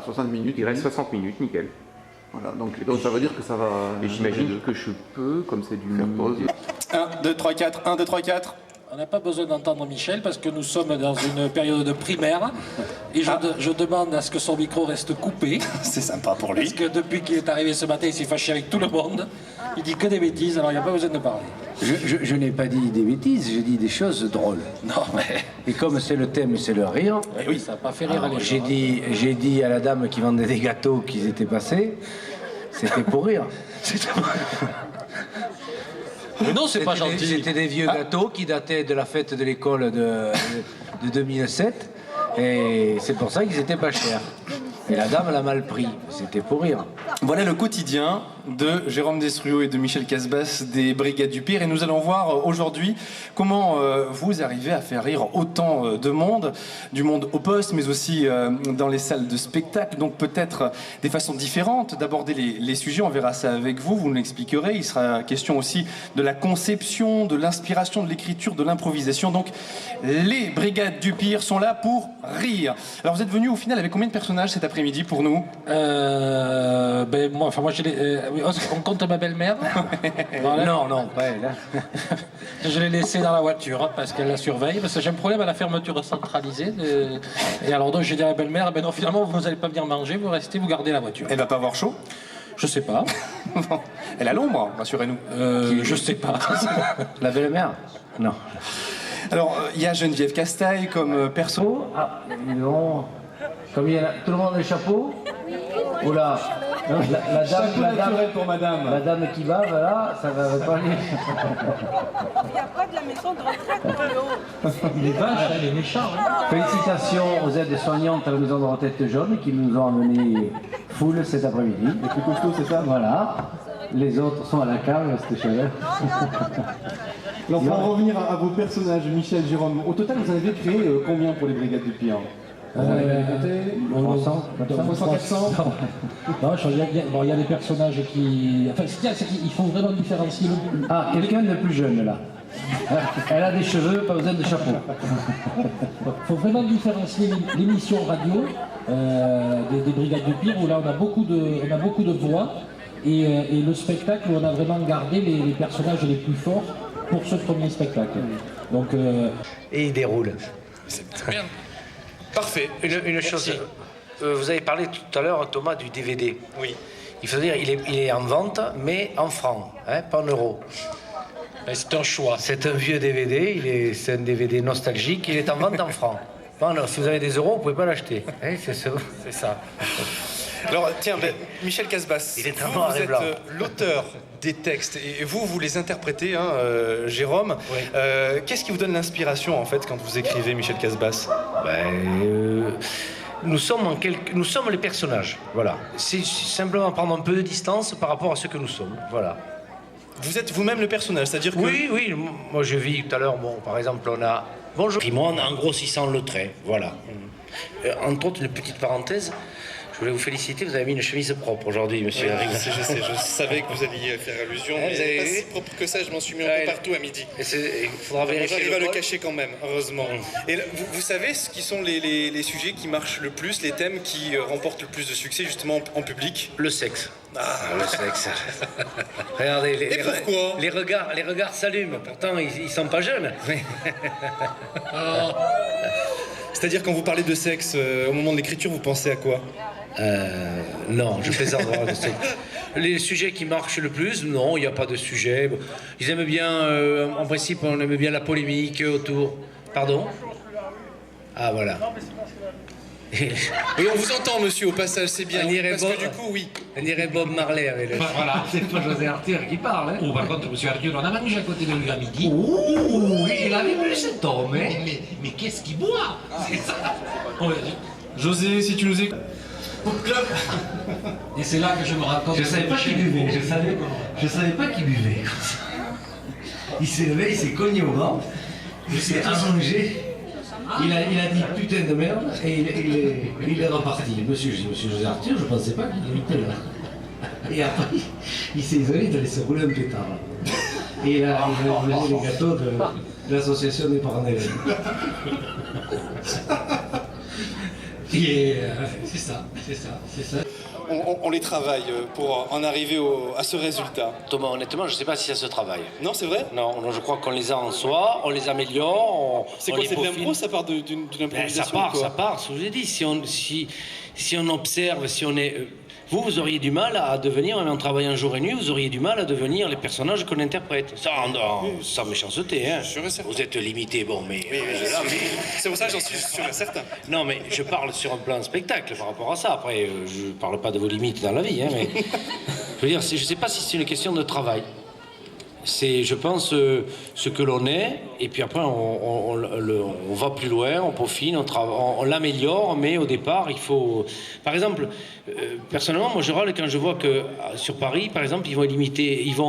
60 minutes. Il reste 60 minutes, nickel. Voilà, donc ça veut dire que ça va... Et j'imagine que je peux, comme c'est du... faire pause. 1, 2, 3, 4, 1, 2, 3, 4. On n'a pas besoin d'entendre Michel parce que nous sommes dans une période de primaire et je demande à ce que son micro reste coupé. C'est sympa pour lui. Parce que depuis qu'il est arrivé ce matin, il s'est fâché avec tout le monde. Il dit que des bêtises, alors il n'y a pas besoin de parler. Je n'ai pas dit des bêtises, j'ai dit des choses drôles. Non mais... Et comme c'est le thème, c'est le rire, Oui, ça n'a pas fait rire alors, les gens. j'ai dit à la dame qui vendait des gâteaux qu'ils étaient passés, c'était pour rire. Mais non, c'est pas gentil. C'était des vieux gâteaux qui dataient de la fête de l'école de 2007. Et c'est pour ça qu'ils étaient pas chers. Et la dame l'a mal pris. C'était pour rire. Voilà le quotidien de Jérôme Desruaux et de Michel Casbas des Brigades du Pire. Et nous allons voir aujourd'hui comment vous arrivez à faire rire autant de monde, du monde au poste, mais aussi dans les salles de spectacle. Donc peut-être des façons différentes d'aborder les sujets. On verra ça avec vous, vous nous l'expliquerez. Il sera question aussi de la conception, de l'inspiration, de l'écriture, de l'improvisation. Donc les Brigades du Pire sont là pour rire. Alors vous êtes venus au final avec combien de personnages cet après-midi pour nous? Moi, on compte ma belle-mère. Voilà. Non, pas elle. Hein. Je l'ai laissée dans la voiture parce qu'elle la surveille, parce que j'ai un problème à la fermeture centralisée. Et alors donc j'ai dit à la belle-mère, non, finalement vous n'allez pas venir manger, vous restez, vous gardez la voiture. Elle va pas avoir chaud? Je sais pas. Elle a l'ombre, rassurez-nous. Je sais pas. La belle-mère? Non. Alors, il y a Geneviève Castaille comme perso. Ah, non. Comme il y a tout le monde a des chapeaux. Oula. La dame pour madame. La dame qui va, voilà, ça va pas aller. Il n'y a pas de la maison de retraite dans le haut. Il est vache, il est méchant. Félicitations aux aides-soignantes à la maison de retraite jaune qui nous ont amené foule cet après-midi. Les plus costauds, c'est ça? Voilà. Les autres sont à la cave, cette chaleur. Alors pour en revenir à vos personnages, Michel, Jérôme, au total vous en avez créé combien pour les Brigades du Pire? Vous en avez compté 300, 400? Non, il y a des personnages qui... Enfin, ce qu'il y a, c'est qu'il faut vraiment différencier le... Ah, quelqu'un de plus jeune là. Elle a des cheveux, pas besoin de chapeau. Il faut vraiment différencier l'émission radio des Brigades du Pire, où là on a beaucoup de voix, et le spectacle où on a vraiment gardé les personnages les plus forts pour ce premier spectacle. Donc, Et il déroule. C'est très bien. Parfait. Une chose, vous avez parlé tout à l'heure, Thomas, du DVD. Oui. Il faut dire, il est en vente, mais en francs, hein, pas en euros. c'est un choix. C'est un vieux DVD, c'est un DVD nostalgique, il est en vente en francs. Bon, non, si vous avez des euros, vous ne pouvez pas l'acheter. Hein, c'est ça. Alors, tiens, Michel Casbas, Il est en vous, noir vous et êtes blanc. L'auteur des textes, et vous les interprétez, hein, Jérôme. Oui. Qu'est-ce qui vous donne l'inspiration, en fait, quand vous écrivez, Michel Casbas? Nous sommes les personnages, voilà. C'est simplement prendre un peu de distance par rapport à ce que nous sommes, voilà. Vous êtes vous-même le personnage, c'est-à-dire que... Oui, moi je vis tout à l'heure, par exemple, on a... Bonjour. Rimon en grossissant le trait, voilà. Entre autres, une petite parenthèse, je voulais vous féliciter, vous avez mis une chemise propre aujourd'hui, monsieur. Oui, je savais que vous alliez faire allusion, mais elle n'est pas si propre que ça, je m'en suis mis un peu partout à midi. Il faudra vérifier. J'arrive à le cacher quand même, heureusement. Et là, vous savez ce qui sont les sujets qui marchent le plus, les thèmes qui remportent le plus de succès justement en public? Le sexe. Ah, Le sexe. Regardez, pourquoi les regards s'allument, pourtant ils sont pas jeunes. C'est-à-dire quand vous parlez de sexe, au moment de l'écriture, vous pensez à quoi? Non, je plaisante. Les sujets qui marchent le plus, non, il n'y a pas de sujet. Ils aiment bien, en principe, on aime bien la polémique autour. Pardon? Ah, voilà. Et on vous entend, monsieur, au passage, c'est bien. Parce que du coup, oui. On dirait Bob Marley avec le... Voilà. C'est pas José Arthur qui parle. Hein. Par contre, monsieur Arthur, on a mangé à côté de lui à midi. Ouh, il avait vu cet homme, hein. Mais qu'est-ce qu'il boit? C'est ça. José, si tu nous écoutes... Et c'est là que je me rends compte. Je savais pas qu'il buvait, je savais pas qu'il buvait. Il s'est levé, il s'est cogné au ventre, il s'est allongé, il a dit putain de merde et il est reparti. Monsieur José Arthur, je pensais pas qu'il était là. Et après, il s'est isolé, il a laissé rouler un pétard. Et il a enlevé les gâteaux de l'association des parents d'élèves. Et c'est ça. On les travaille pour en arriver à ce résultat. Thomas, honnêtement, je ne sais pas si ça se travaille. Non, c'est vrai? Non, je crois qu'on les a en soi, on les améliore, C'est on quoi, les c'est de peaufine. l'impro, ça part d'une improvisation? Ça part, ce que je vous ai dit. Si on observe, si on est... Vous auriez du mal à devenir, même en travaillant jour et nuit, vous auriez du mal à devenir les personnages qu'on interprète. Sans méchanceté, hein. Vous êtes limité, bon, mais... C'est pour ça que j'en suis sûr et certain. Non, mais je parle sur un plan spectacle par rapport à ça. Après, je parle pas de vos limites dans la vie, hein, mais... Je veux dire, je sais pas si c'est une question de travail. C'est, je pense, ce que l'on est, et puis après, on va plus loin, on peaufine, on l'améliore, mais au départ, il faut... Par exemple, personnellement, moi, je râle quand je vois que sur Paris, par exemple, ils vont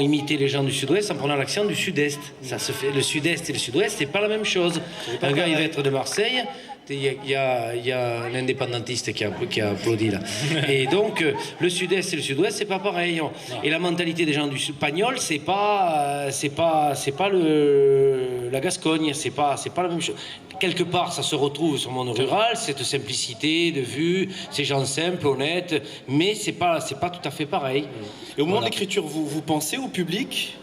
imiter les gens du Sud-Ouest en prenant l'accent du Sud-Est. Ça se fait, le Sud-Est et le Sud-Ouest, c'est pas la même chose. Un gars, il va être de Marseille... Il y a un indépendantiste qui a applaudi là. Et donc, le Sud-Est et le Sud-Ouest, c'est pas pareil. Et la mentalité des gens du Pagnol, c'est pas la Gascogne, c'est pas la même chose. Quelque part, ça se retrouve sur le monde rural, cette simplicité de vue, ces gens simples, honnêtes, mais c'est pas tout à fait pareil. Et au moment de l'écriture, vous pensez au public?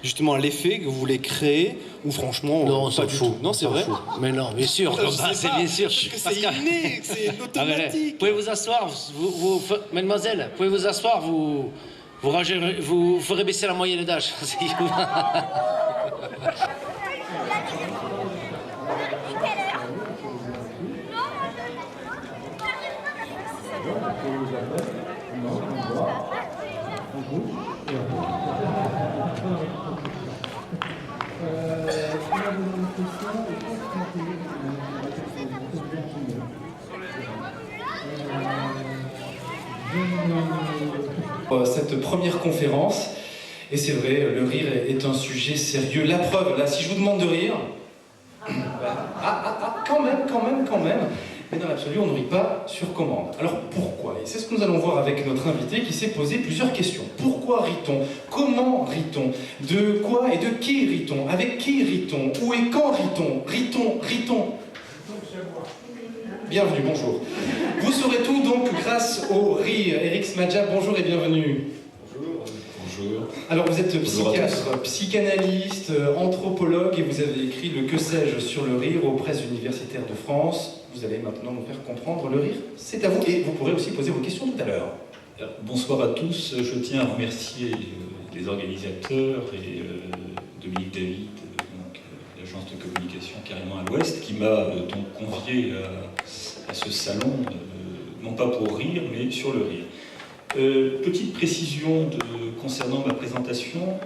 Justement, à l'effet que vous voulez créer, ou franchement, non, pas du tout. Non, c'est vrai. Mais non, bien sûr, c'est bien sûr. C'est inné, c'est automatique. Vous pouvez vous asseoir, mademoiselle, pouvez vous asseoir, vous ferez baisser la moyenne d'âge. Cette première conférence, et c'est vrai, le rire est un sujet sérieux. La preuve, là, si je vous demande de rire, quand même, mais dans l'absolu, on ne rit pas sur commande. Alors pourquoi? Et c'est ce que nous allons voir avec notre invité qui s'est posé plusieurs questions. Pourquoi rit-on? Comment rit-on? De quoi et de qui rit-on? Avec qui rit-on? Où et quand rit-on? Rit-on? Bienvenue, bonjour. Vous saurez tout donc grâce au rire. Eric Smadja, bonjour et bienvenue. Bonjour. Alors vous êtes psychiatre, psychanalyste, anthropologue et vous avez écrit le Que sais-je sur le rire aux presses universitaires de France. Vous allez maintenant nous faire comprendre le rire. C'est à vous et vous pourrez aussi poser vos questions tout à l'heure. Bonsoir à tous. Je tiens à remercier les organisateurs et Dominique David, l'agence de communication Carrément à l'Ouest, qui m'a donc convié à ce salon, non pas pour rire, mais sur le rire. Petite précision concernant ma présentation,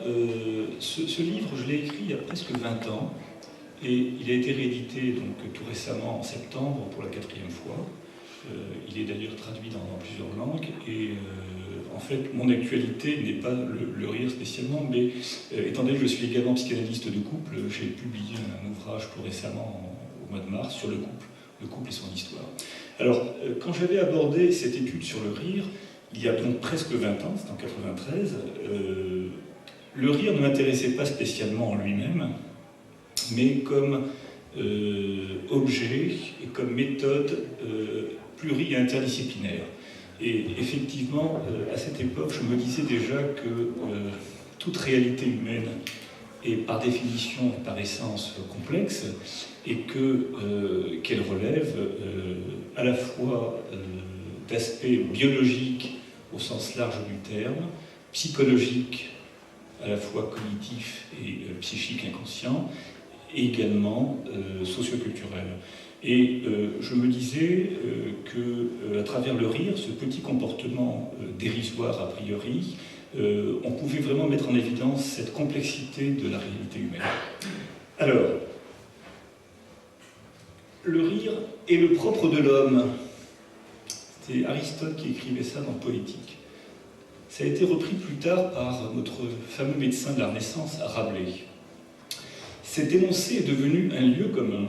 ce livre, je l'ai écrit il y a presque 20 ans, et il a été réédité donc, tout récemment en septembre pour la 4e fois. Il est d'ailleurs traduit dans plusieurs langues, et en fait, mon actualité n'est pas le rire spécialement, mais étant donné que je suis également psychanalyste de couple, j'ai publié un ouvrage tout récemment au mois de mars sur le couple et son histoire. Alors, quand j'avais abordé cette étude sur le rire, il y a donc presque 20 ans, c'était en 93, le rire ne m'intéressait pas spécialement en lui-même, mais comme objet et comme méthode pluri- et interdisciplinaire. Et effectivement, à cette époque, je me disais déjà que toute réalité humaine est par définition, par essence, complexe, et qu'elle relève à la fois d'aspects biologiques au sens large du terme, psychologiques à la fois cognitifs et psychiques inconscients, et également socioculturels. Et je me disais qu'à travers le rire, ce petit comportement dérisoire a priori, on pouvait vraiment mettre en évidence cette complexité de la réalité humaine. Alors, le rire est le propre de l'homme. C'est Aristote qui écrivait ça dans Poétique. Ça a été repris plus tard par notre fameux médecin de la Renaissance, Rabelais. Cet énoncé est devenu un lieu commun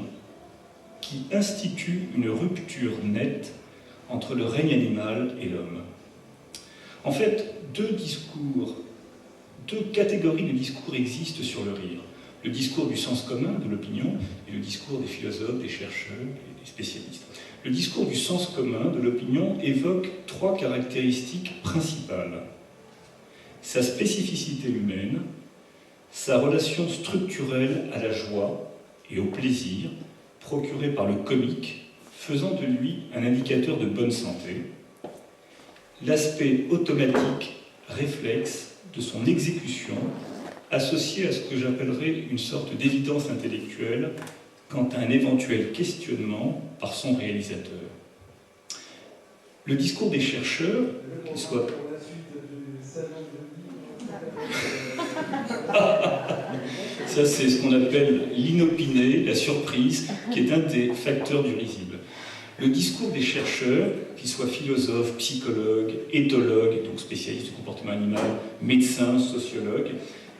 qui institue une rupture nette entre le règne animal et l'homme. En fait, deux catégories de discours existent sur le rire. le discours du sens commun de l'opinion et le discours des philosophes, des chercheurs et des spécialistes. Le discours du sens commun de l'opinion évoque 3 caractéristiques principales. Sa spécificité humaine, sa relation structurelle à la joie et au plaisir procuré par le comique, faisant de lui un indicateur de bonne santé, l'aspect automatique, réflexe de son exécution, associé à ce que j'appellerais une sorte d'évidence intellectuelle quant à un éventuel questionnement par son réalisateur. Le discours des chercheurs, qu'il soit... Ça, c'est ce qu'on appelle l'inopiné, la surprise, qui est un des facteurs du risible. Le discours des chercheurs, qu'ils soient philosophes, psychologues, éthologues, donc spécialistes du comportement animal, médecins, sociologues,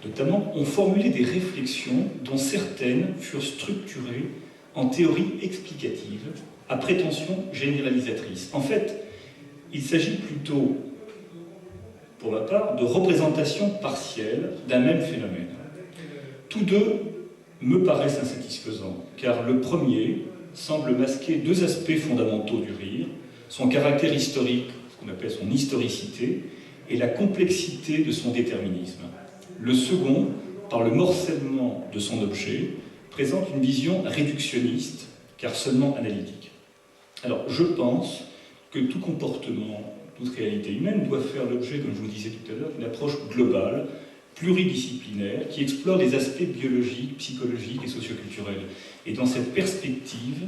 notamment, ont formulé des réflexions dont certaines furent structurées en théories explicatives à prétention généralisatrice. En fait, il s'agit plutôt, pour ma part, de représentations partielles d'un même phénomène. Tous deux me paraissent insatisfaisants, car le premier semble masquer 2 aspects fondamentaux du rire, son caractère historique, ce qu'on appelle son historicité, et la complexité de son déterminisme. Le second, par le morcellement de son objet, présente une vision réductionniste, car seulement analytique. Alors, je pense que tout comportement, toute réalité humaine doit faire l'objet, comme je vous disais tout à l'heure, d'une approche globale, pluridisciplinaire, qui explore les aspects biologiques, psychologiques et socioculturels. Et dans cette perspective,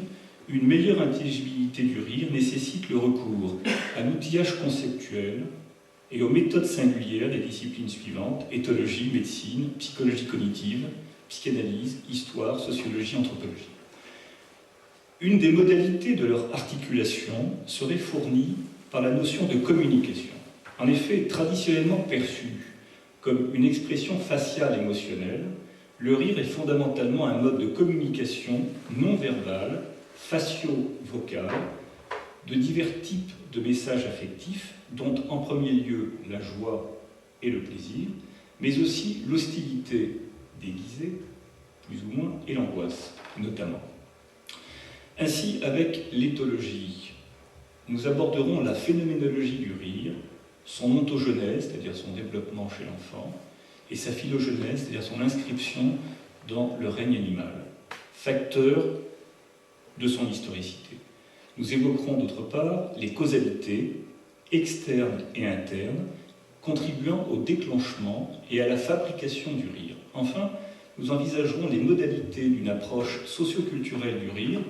une meilleure intelligibilité du rire nécessite le recours à l'outillage conceptuel et aux méthodes singulières des disciplines suivantes, éthologie, médecine, psychologie cognitive, psychanalyse, histoire, sociologie, anthropologie. Une des modalités de leur articulation serait fournie par la notion de communication. En effet, traditionnellement perçue comme une expression faciale émotionnelle, le rire est fondamentalement un mode de communication non verbale, facio-vocal, de divers types de messages affectifs, dont en premier lieu la joie et le plaisir, mais aussi l'hostilité déguisée, plus ou moins, et l'angoisse, notamment. Ainsi, avec l'éthologie, nous aborderons la phénoménologie du rire, son ontogenèse, c'est-à-dire son développement chez l'enfant, et sa phylogenèse, c'est-à-dire son inscription dans le règne animal, facteur de son historicité. Nous évoquerons d'autre part les causalités externes et internes contribuant au déclenchement et à la fabrication du rire. Enfin, nous envisagerons les modalités d'une approche socioculturelle du rire,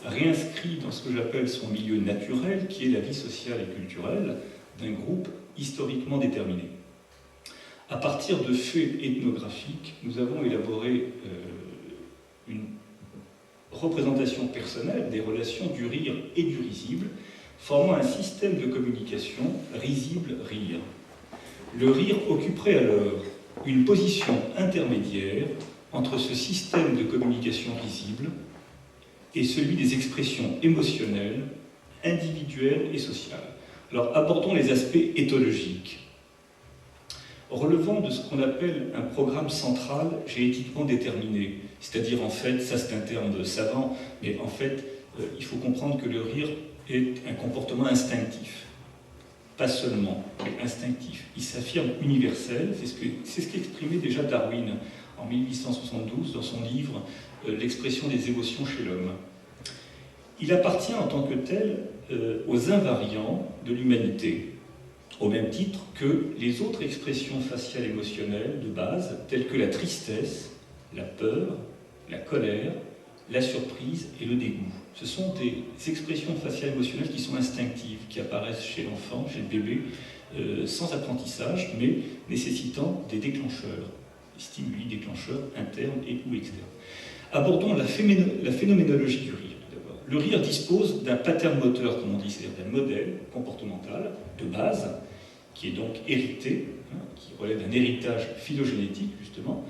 réinscrit dans ce que j'appelle son milieu naturel, qui est la vie sociale et culturelle d'un groupe historiquement déterminé. À partir de faits ethnographiques, nous avons élaboré une représentation personnelle des relations du rire et du risible, formant un système de communication risible-rire. Le rire occuperait alors une position intermédiaire entre ce système de communication risible et celui des expressions émotionnelles, individuelles et sociales. Alors, abordons les aspects éthologiques. Relevant de ce qu'on appelle un programme central génétiquement déterminé, c'est-à-dire, en fait, ça c'est un terme savant, mais en fait, il faut comprendre que le rire est un comportement instinctif. Pas seulement, mais instinctif. Il s'affirme universel, c'est ce qu'exprimait déjà Darwin en 1872 dans son livre « L'expression des émotions chez l'homme ». Il appartient en tant que tel aux invariants de l'humanité, au même titre que les autres expressions faciales émotionnelles de base, telles que la tristesse, la peur, la colère, la surprise et le dégoût. Ce sont des expressions faciales émotionnelles qui sont instinctives, qui apparaissent chez l'enfant, chez le bébé, sans apprentissage, mais nécessitant des déclencheurs, des stimuli déclencheurs internes et ou externes. Abordons la phénoménologie du rire. Le rire dispose d'un pattern moteur, comme on dit, c'est-à-dire d'un modèle comportemental de base, qui est donc hérité, qui relève d'un héritage phylogénétique, justement,